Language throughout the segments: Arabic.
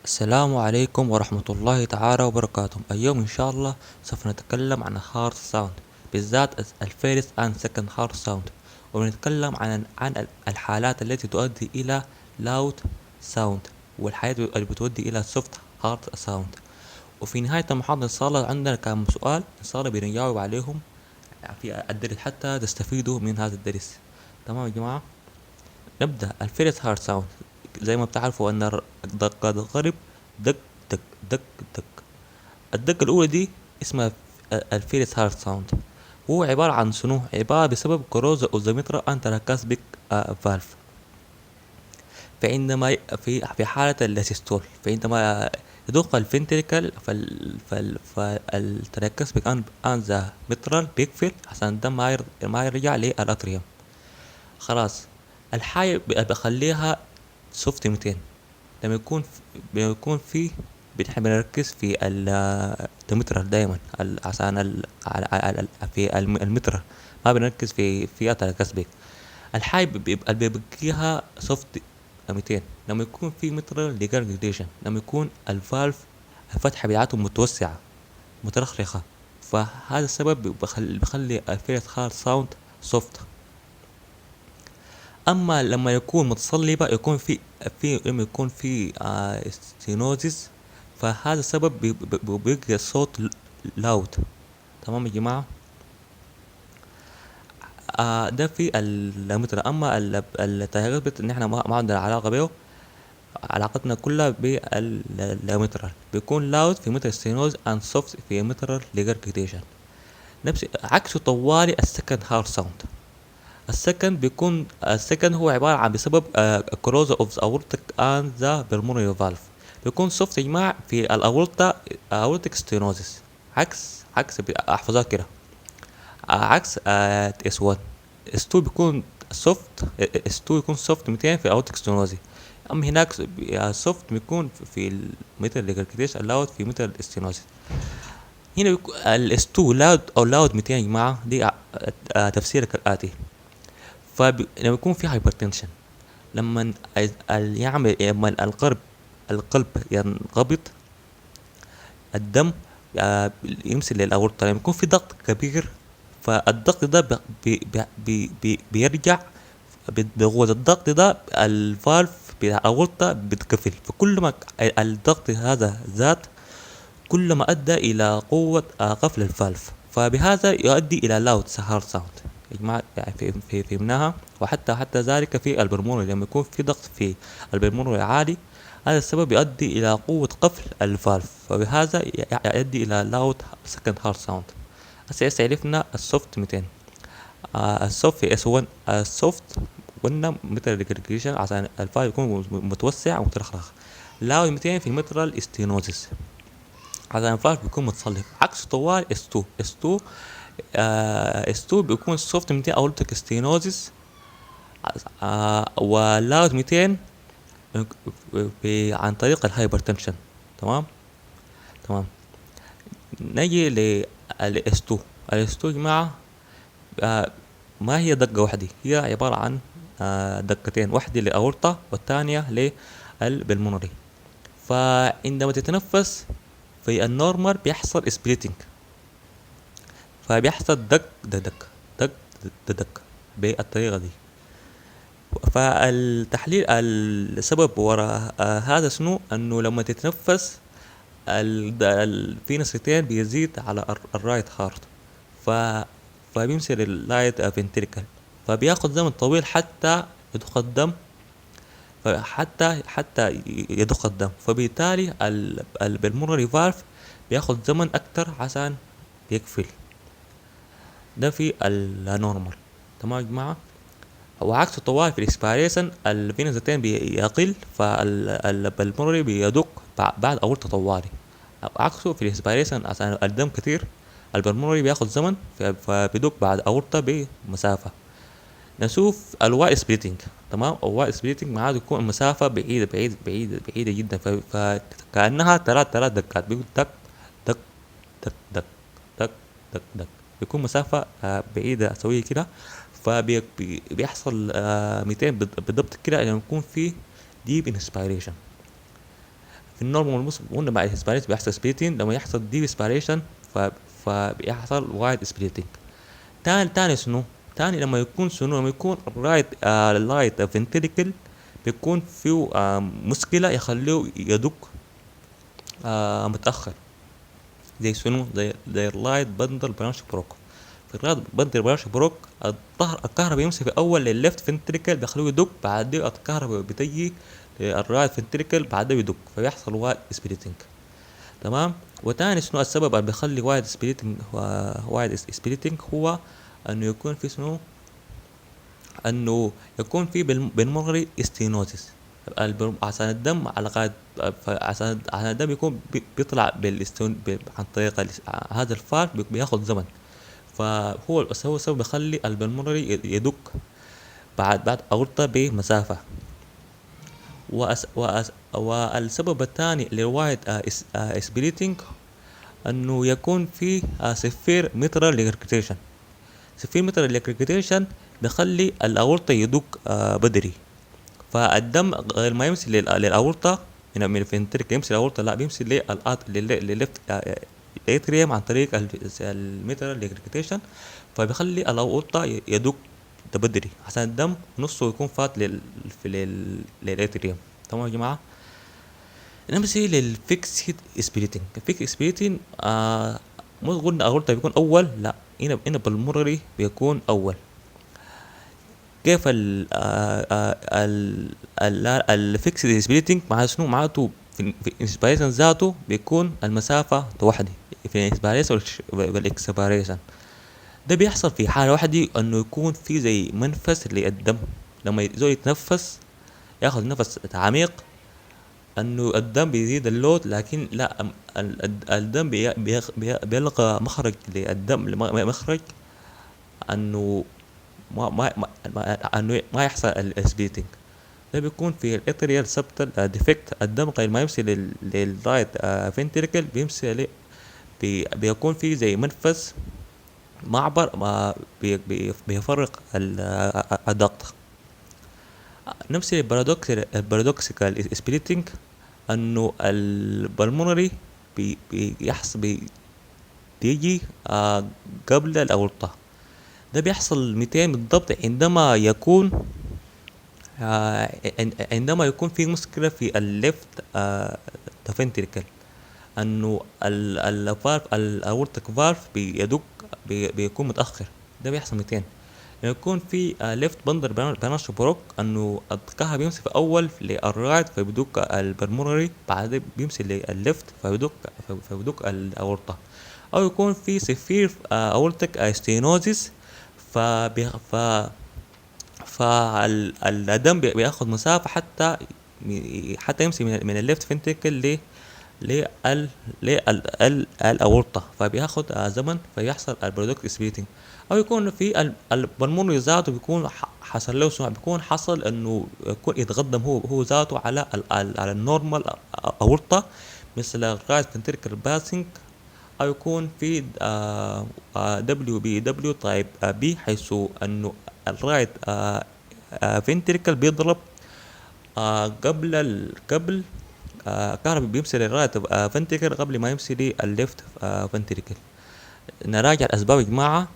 السلام عليكم ورحمة الله تعالى وبركاته. اليوم إن شاء الله سوف نتكلم عن هارد ساوند، بالذات الفيرست أند سكند هارد ساوند، ونتكلم عن الحالات التي تؤدي إلى لاود ساوند، والحالات اللي بتؤدي إلى سوفت هارد ساوند. وفي نهاية المحاضرة إن شاء الله عندنا كم سؤال إن شاء الله بنجاوب عليهم في الدرس حتى تستفيدوا من هذا الدرس. تمام يا جماعة، نبدأ. الفيرست هارد ساوند زي ما بتعرفوا أن دق الغرب دق دق دق دق. الدقة الأولى دي اسمها الفيرست هارد ساوند. هو عبارة عن شنو؟ عبارة بسبب كروز أوزيمتر أنتراكاسبيك فالف. في حالة الاسيستول، فعندما يدق الفنتريكل فالتراكاسبيك أنزا مترال بيقفل عشان الدم ما يرجع للأتريوم. خلاص، الحاجة بخليها سوفت 200. لما يكون في بنحب نركز في المترال دايما عشان في المترال، ما بنركز في الكسبك. الحاجة بيبقيها سوفت 200 لما يكون في مترال ديجرجيشن، لما يكون الفالف الفتحة بتاعته متوسعة مترخرخة، فهذا السبب بيخلي الفيرست هارد ساوند سوفت. اما لما يكون متصلبة لما يكون في ستينوزيس، فهذا السبب بيبقى الصوت لاود. تمام يا جماعة، ده في المتر. اما التهيؤات ان احنا ما عندنا علاقة به، علاقتنا كلها بالمترال. بيكون لاود في متر ستينوز اند سوفت في متر ليجرجيتيشن. نفس عكسه طوالي السكند هارد ساوند. السكند هو عبارة عن بسبب كروز اوف ذا اورتيك اند ذا بالمونري فالف. بيكون سوفت يا جماعة في الاورتا اورتيك ستينوزيس. عكس احفظها كده، عكس اس 1. اس 2 بيكون سوفت، اس 2 يكون سوفت 200 في الاورتيك ستينوزي. اما هناك سوفت بيكون في الميتال ليجركتيش اللاود في ميتال ستينوزي. هنا الاس 2 لاود او لاود 200 يا جماعة، دي تفسير كالآتي. فلما يكون في هايبرتنشن، لما يعمل لما القلب ينقبض، الدم يمثل للأورطة. لما يكون في ضغط كبير، فالضغط ده بيرجع بقوة الضغط ده الفالف بتاع الأورطة بتقفل. فكل ما الضغط هذا زاد، كل ما أدى إلى قوة قفل الفالف، فبهذا يؤدي إلى لاود هارد ساوند. يا جماعة فهمناها. وحتى ذلك في البرمونري، لما يكون في ضغط في البرمونري عالي، هذا السبب يؤدي إلى قوة قفل الفالف، فبهذا يؤدي إلى لاود سكند هارد ساوند. هسه عرفنا السوفت 200. السوفت في اس 1. السوفت قلنا متر ريجريشن عشان الفالف يكون متوسع ومترخرخ. لاود 200 في مترال ستينوزيس عشان الفالف بيكون متصلب. عكس طوال اس 2. اس 2 بيكون سوفت 200 اورتيك ستينوزيس، ولاود 200 عن طريق الهايبرتنشن. تمام. نجي للاس 2. الاس 2 يا جماعه ما هي دقه واحده، هي عباره عن دقتين، واحده للاورطه والثانيه للبلمونري. فعندما تتنفس في النورمال بيحصل سبليتنج، فبيحصل دق دق دق دق بالطريقة دي. فالتحليل السبب وراء هذا شنو؟ انه لما تتنفس في نسختين بيزيد على الرايت هارت، فبيمثل اللايت فنتريكل، فبياخد زمن طويل حتى يضخ الدم، حتى يضخ الدم. فبالتالي البلمونري فالف بياخد زمن اكتر عشان يقفل. ده في النورمال. تمام يا جماعة. وعكس الطوال في الاسبيريشن، الفينوزيتين بيقل، فالبلمونري بيدق بعد اورطة طوالي. عكسه في الاسبيريشن عشان الدم كتير، البلمونري بياخد زمن، فبيدق بعد اورطة بمسافة. نشوف الواي سبليتنج. تمام. الواي سبليتنج معاه يكون المسافة بعيدة جدا، فكأنها ثلاث دقات، بيقول دق دق دق دق دق دق دق، بيكون مسافة بعيدة سوية كده. فبيحصل 200 بالضبط كده لما يكون في ديب انسبيريشن. في النورمال قلنا مع الاسبيريشن بيحصل سبليتنج، لما يحصل ديب اسبيريشن فبيحصل وايد سبليتنج. تاني شنو؟ تاني لما يكون شنو؟ لما يكون رايت لايت فنتريكل بيكون فيه مشكلة يخليه يدق متأخر، زي شنو؟ زي اللايت بندل برانش بروك. في اللايت بندل برانش بروك الكهرباء يمشي في أول للليفت فنتريكل بيخليه يدق، بعدين الكهرباء بتجي للرايت فنتريكل بعدين يدق، فبيحصل وايد سبليتنج. تمام. وتاني شنو السبب اللي بيخلي وايد سبليتنج هو انه يكون في شنو؟ انه يكون في بالمغري استينوزيس. عشان الدم على قاعد، عشان الدم يكون بيطلع عن طريق هذا الفار بياخد زمن، فهو هو السبب بيخلي البلمونري يدق بعد أورطة بمسافة. والسبب الثاني للوايد سبليتنج انه يكون في سفير مترال ليكريكيشن. سفير مترال ليكريكيشن بيخلي الأورطة يدق بدري، فالدم غير ما يمشي للأورطة من الفنتريك يمشي للأورطة، لا بيمشي للليفت الاتريوم عن طريق الميترال ليكريكيشن، فبيخلي الأورطة يدق بدري عشان الدم نصه يكون فات للاتريوم. تمام يا جماعة. نمشي للفيكسد سبليتنج. الفيكسد سبليتنج مو قلنا الأورطة بيكون أول، لا هنا بالمرري بيكون أول. كيف الفيكسد سبليتنج مع شنو؟ معناته في الانسبيريشن ذاته بيكون المسافة واحدة في الانسبيريشن والاكسبيريشن. ده بيحصل في حالة واحدة انه يكون في زي منفس للدم، لما يزول يتنفس ياخذ نفس عميق انه الدم بيزيد اللود، لكن لا الدم بيلقى مخرج للدم، مخرج انه ما يحصل السبليتنج. ده بيكون في الاتريال سبتال ديفكت، الدم غير ما يمشي للرايت فنتريكل بيمشي بيكون في زي منفس معبر ما بيفرق الضغط. نفس البارادوكسيكال سبليتنج انه البلمونري بيحصل بيجي قبل الأورطة. ده بيحصل 200 بالضبط عندما يكون في مشكلة في الليفت فنتريكل، انه الفالف الاورتيك فالف بيدق بيكون متاخر. ده بيحصل 200 لما يكون في ليفت بندر بانش بروك، انه الكهرباء بيمشي في اول للرايت فبيدق البرموري، بعدين بيمشي للليفت فبيدق الاورطه. او يكون في سفير اورتيك ستينوزيس، ف فالدم بياخد مسافة حتى يمشي من الليفت فنتريكل للأورطة، فبياخد زمن فيحصل البرودكت سبليتنج. أو يكون في البلمونري ذاته بيكون حصل له شنو؟ بيكون حصل إنه يكون يتقدم هو ذاته على النورمال أورطة مثل الرايت فنتريكل باسنج، أو يكون في WBW تايب بي، حيث إنه الرايت فنتريكل بيضرب قبل كهرباء بيمشي للرايت فنتريكل قبل ما يمشي للليفت فنتريكل. نراجع الأسباب يا جماعة.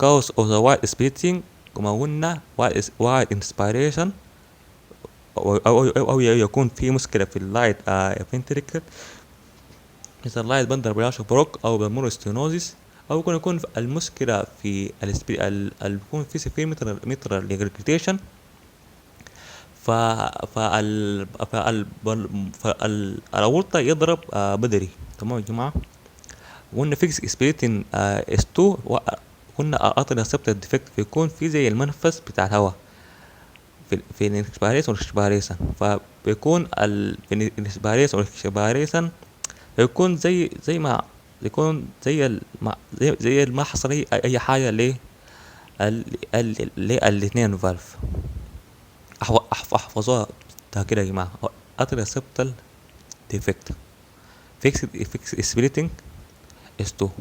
cause of the wide splitting كما قلنا wide inspiration، أو يكون في مشكلة في اللايت فنتريكل مثل اللايت بندر براشو بروك أو بالمور ستينوزيس، أو يكون المشكلة في بيكون في سفير متر ليجريتيشن، فالأورطة يضرب بدري. تمام يا جماعة. قلنا فيكس سبليتين اس 2، قلنا اطلع سبت الديفكت بيكون في زي المنفس بتاع الهواء في الانسبيريشن والاكسبيريشن، فبيكون الانسبيريشن والاكسبيريشن بيكون زي ما يكون زي ما حصل اي حاجة الاثنين فالف. احفظوها كده يا جماعة. اطلع سبتال ديفكت فيكس سبليتنج اس 2.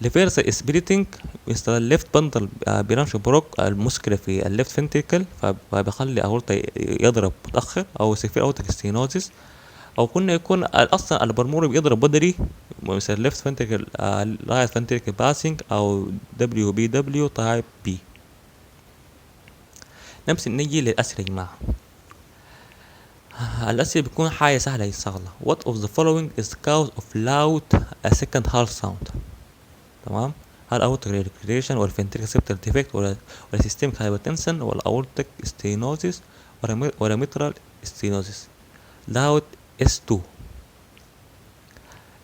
ريفيرس سبليتنج مثل الليفت بندل برانش بروك، المشكلة في الليفت فنتريكل فبيخلي أورطة يضرب متأخر، أو سيفير أورتيك ستينوزيس، او كنا يكون اصلا البرموري بيضرب بدري، مثل left ventricle right ventricle passing او WBW type B. نجي للأسئلة يا جماعة. الأسئلة بتكون حاجة سهلة يستغلها. What of the following is the cause of loud a second heart sound؟ تمام. هل aortic regurgitation ولا ventricular septal defect ولا systemic hypertension ولا aortic stenosis ولا mitral stenosis؟ loud S2.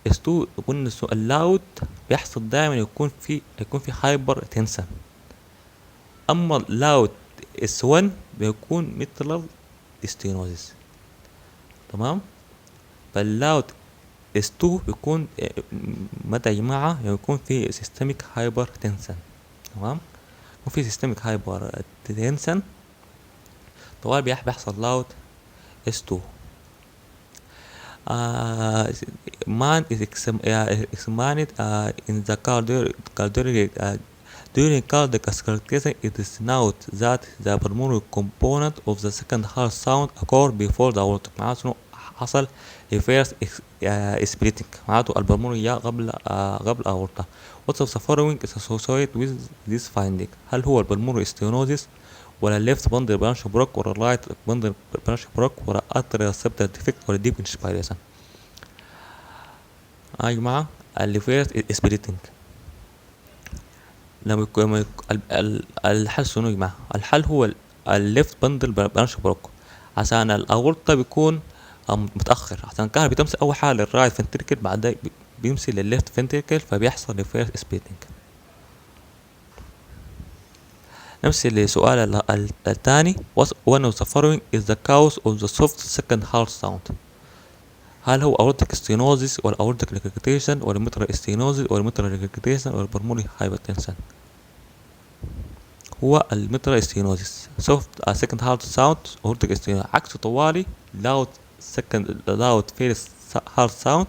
S2 قلنا اللاود بيحصل دائما يكون في هايبر تنسن. اما اللاود S1 بيكون mitral stenosis. تمام. فاللاود S2 بيكون متى يا جماعة يكون في systemic hypertension. تمام. وفي systemic hypertension طوال بيحصل لاود S2. Man is examined in the cardiac during cardiac auscultation. It is noted that the pulmonary component of the second heart sound occurred before the aortic. معناته انه حصل reverse splitting، معناته البلمونري جاء قبل aorta. What of the following is associated with this finding؟ هل هو البلمونري stenosis ولا left bundle branch block ولا right bundle branch block ولا atrial septal defect ولا deep inspiration؟ يا جماعة reverse splitting. الحل شنو يا جماعة؟ الحل هو الليفت بندل برانش بروك، عشان الأورطة بيكون متأخر، عشان الكهرباء بتمشي أول حاجة للرايت فنتريكل بعدين بيمشي للليفت فنتريكل فبيحصل ريفيرس سبليتنج. نمشي للسؤال الثاني. one of the following is the cause of the soft second heart sound؟ هل هو aortic stenosis ولا aortic regurgitation ولا mitral stenosis ولا mitral regurgitation ولا pulmonary hypertension؟ هو المترال ستينوزيس. soft second heart sound aortic stenosis. عكس طوالي loud first heart sound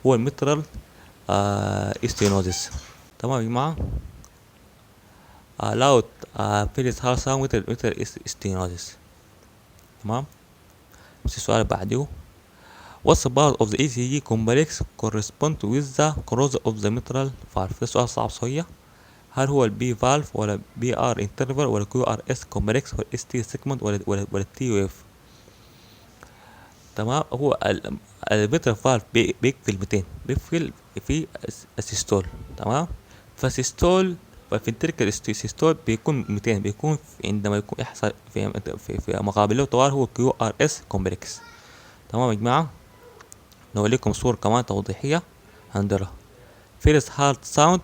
هو المترال stenosis. تمام يا جماعة. loud first heart sound mitral stenosis. تمام. نفس السؤال بعده. What's the part of the ECG complex correspond with the closure of the mitral valve؟ ده سؤال صعب شوية. هل هو البي فالف ولا بي ار انترفال ولا كيو ار اس كومبلكس ولا اس تي سيجمنت ولا تي ويف؟ تمام. هو الميترال فالف بيقفل 200، بيقفل في السيستول. تمام. فالسيستول فالفنتريكال سيستول بيكون 200، بيكون عندما يكون يحصل في مقابل له طوال هو كيو ار اس كومبلكس. تمام يا جماعة. نوريكم صورة كمان توضيحية هندرة. فيرست هارت ساوند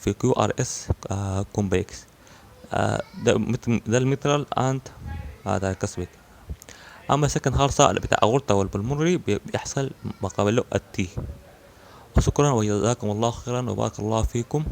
في كيو ار اس كومبلكس. ده الميترال اند هذا الكسبك. اما سكند هارت ساوند بتاع اورتا والبلمونري بيحصل مقابل له التي. وشكرا وجزاكم الله خيرا وبارك الله فيكم.